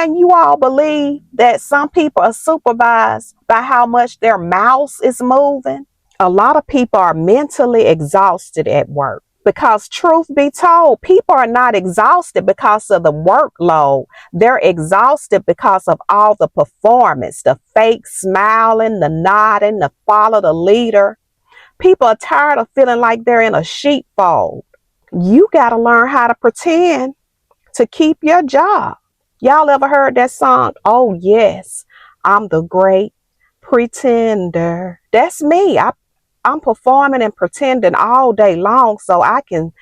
Can you all believe that some people are supervised by how much their mouse is moving? A lot of people are mentally exhausted at work. Because truth be told, people are not exhausted because of the workload. They're exhausted because of all the performance, the fake smiling, the nodding, the follow the leader. People are tired of feeling like they're in a sheepfold. You got to learn how to pretend to keep your job. Y'all ever heard that song? Oh, yes, I'm the great pretender. That's me. I'm performing and pretending all day long so I can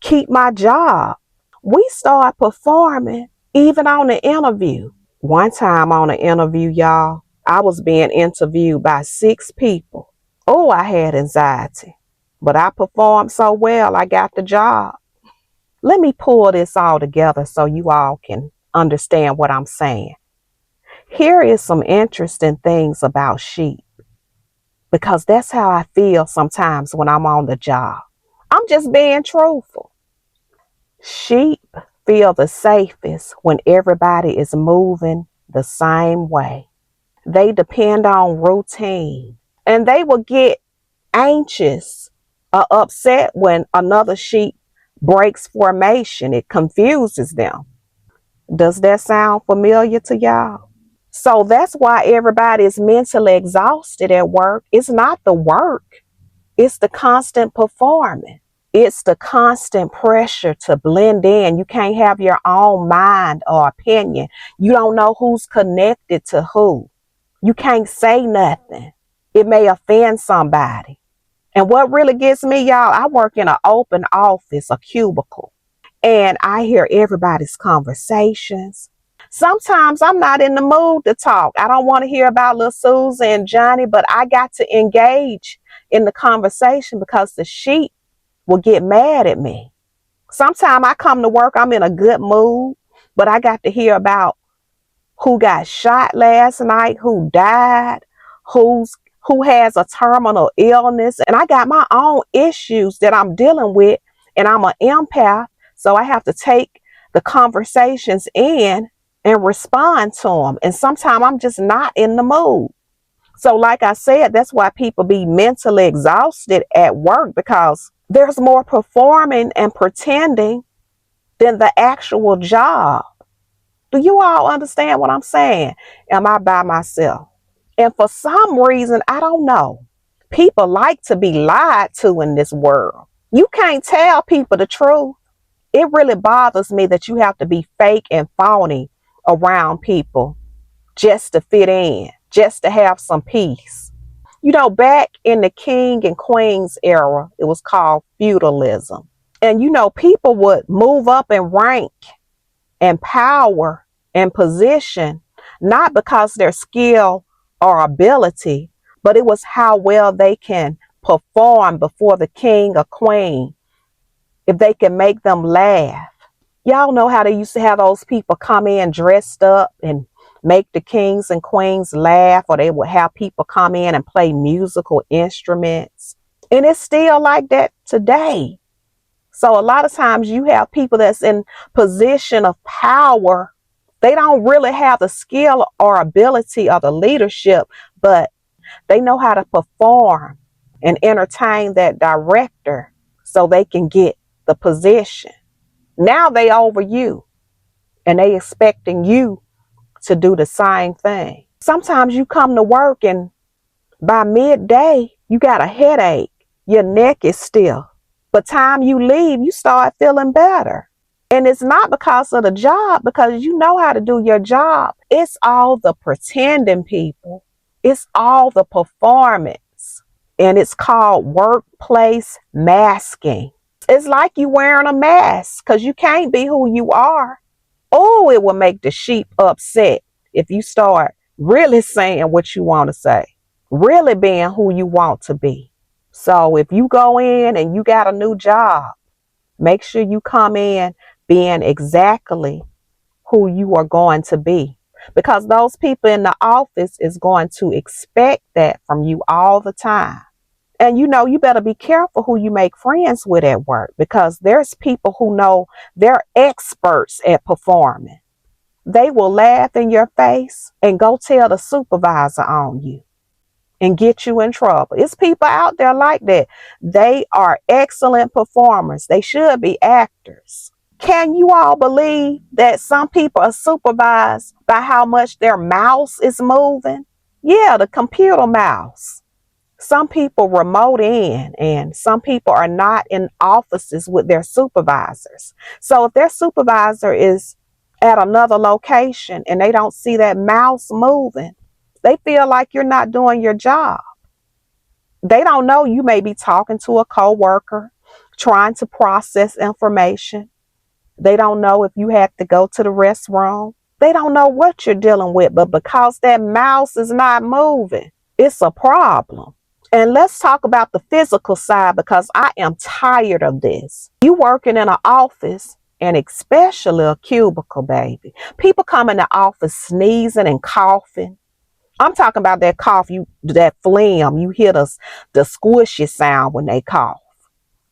keep my job. We start performing even on the interview. One time on an interview, y'all, I was being interviewed by 6 people. Oh, I had anxiety, but I performed so well, I got the job. Let me pull this all together so you all can understand what I'm saying. Here is some interesting things about sheep, because that's how I feel sometimes when I'm on the job. I'm just being truthful. Sheep feel the safest when everybody is moving the same way. They depend on routine, and they will get anxious or upset when another sheep breaks formation. It confuses them. Does that sound familiar to y'all? So that's why everybody is mentally exhausted at work. It's not the work, it's the constant performing. It's the constant pressure to blend in. You can't have your own mind or opinion. You don't know who's connected to who. You can't say nothing. It may offend somebody. And what really gets me, y'all, I work in an open office, a cubicle, and I hear everybody's conversations. Sometimes I'm not in the mood to talk. I don't want to hear about little Susie and Johnny, but I got to engage in the conversation because the sheep will get mad at me. Sometimes I come to work, I'm in a good mood, but I got to hear about who got shot last night, who died, who has a terminal illness, and I got my own issues that I'm dealing with, and I'm an empath, so I have to take the conversations in and respond to them. And sometimes I'm just not in the mood. So like I said, that's why people be mentally exhausted at work, because there's more performing and pretending than the actual job. Do you all understand what I'm saying? Am I by myself? And for some reason, I don't know, people like to be lied to in this world. You can't tell people the truth. It really bothers me that you have to be fake and phony around people just to fit in, just to have some peace. You know, back in the king and queen's era, it was called feudalism. And you know, people would move up in rank and power and position, not because their skill or ability, but it was how well they can perform before the king or queen, if they can make them laugh. Y'all know how they used to have those people come in dressed up and make the kings and queens laugh, or they would have people come in and play musical instruments. And it's still like that today. So a lot of times you have people that's in position of power. They don't really have the skill or ability or the leadership, but they know how to perform and entertain that director so they can get the position. Now they over you, and they expecting you to do the same thing. Sometimes you come to work and by midday you got a headache, your neck is stiff. But time you leave, you start feeling better. And it's not because of the job, because you know how to do your job. It's all the pretending, people. It's all the performance. And it's called workplace masking. It's like you wearing a mask because you can't be who you are. Oh, it will make the sheep upset if you start really saying what you want to say, really being who you want to be. So if you go in and you got a new job, make sure you come in being exactly who you are going to be, because those people in the office is going to expect that from you all the time. And you know, you better be careful who you make friends with at work, because there's people who know they're experts at performing. They will laugh in your face and go tell the supervisor on you and get you in trouble. It's people out there like that. They are excellent performers. They should be actors. Can you all believe that some people are supervised by how much their mouse is moving? Yeah, the computer mouse. Some people remote in, and some people are not in offices with their supervisors. So if their supervisor is at another location and they don't see that mouse moving, they feel like you're not doing your job. They don't know you may be talking to a coworker, trying to process information. They don't know if you had to go to the restroom. They don't know what you're dealing with, but because that mouse is not moving, it's a problem. And let's talk about the physical side because I am tired of this. You working in an office and especially a cubicle, baby. People come in the office sneezing and coughing. I'm talking about that cough, that phlegm. You hear the squishy sound when they cough.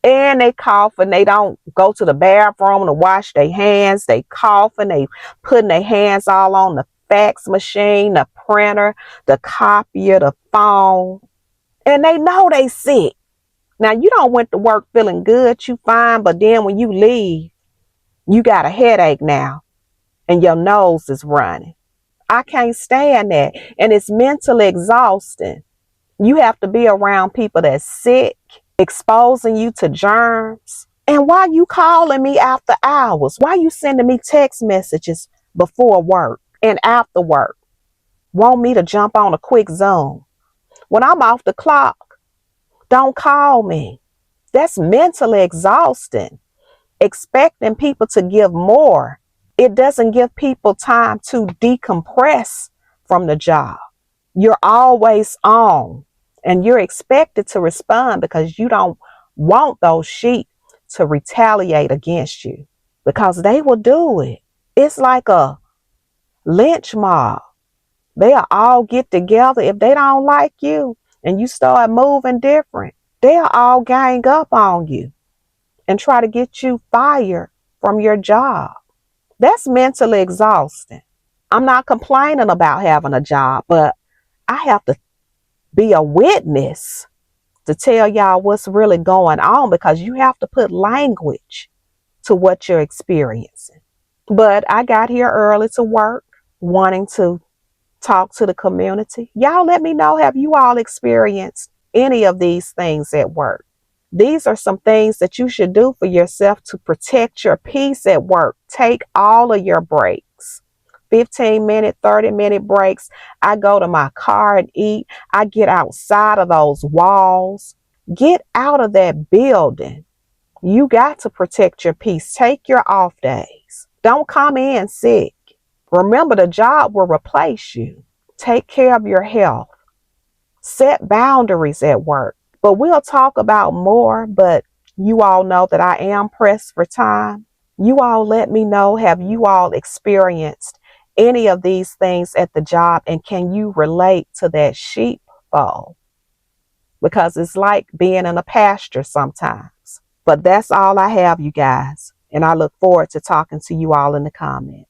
And they cough and they don't go to the bathroom to wash their hands. They cough and they putting their hands all on the fax machine, the printer, the copier, the phone. And they know they sick. Now you don't went to work feeling good, you fine, but then when you leave, you got a headache now and your nose is running. I can't stand that. And it's mentally exhausting. You have to be around people that's sick, exposing you to germs. And why you calling me after hours? Why you sending me text messages before work and after work? Want me to jump on a quick Zoom? When I'm off the clock, don't call me. That's mentally exhausting. Expecting people to give more. It doesn't give people time to decompress from the job. You're always on and you're expected to respond because you don't want those sheep to retaliate against you because they will do it. It's like a lynch mob. They'll all get together. If they don't like you and you start moving different, they'll all gang up on you and try to get you fired from your job. That's mentally exhausting. I'm not complaining about having a job, but I have to be a witness to tell y'all what's really going on because you have to put language to what you're experiencing. But I got here early to work, wanting to talk to the community. Y'all let me know, have you all experienced any of these things at work? These are some things that you should do for yourself to protect your peace at work. Take all of your breaks. 15-minute, 30-minute breaks. I go to my car and eat. I get outside of those walls. Get out of that building. You got to protect your peace. Take your off days. Don't come in sick. Remember, the job will replace you. Take care of your health. Set boundaries at work. But we'll talk about more, but you all know that I am pressed for time. You all let me know, have you all experienced any of these things at the job, and can you relate to that sheepfold? Because it's like being in a pasture sometimes. But that's all I have, you guys. And I look forward to talking to you all in the comments.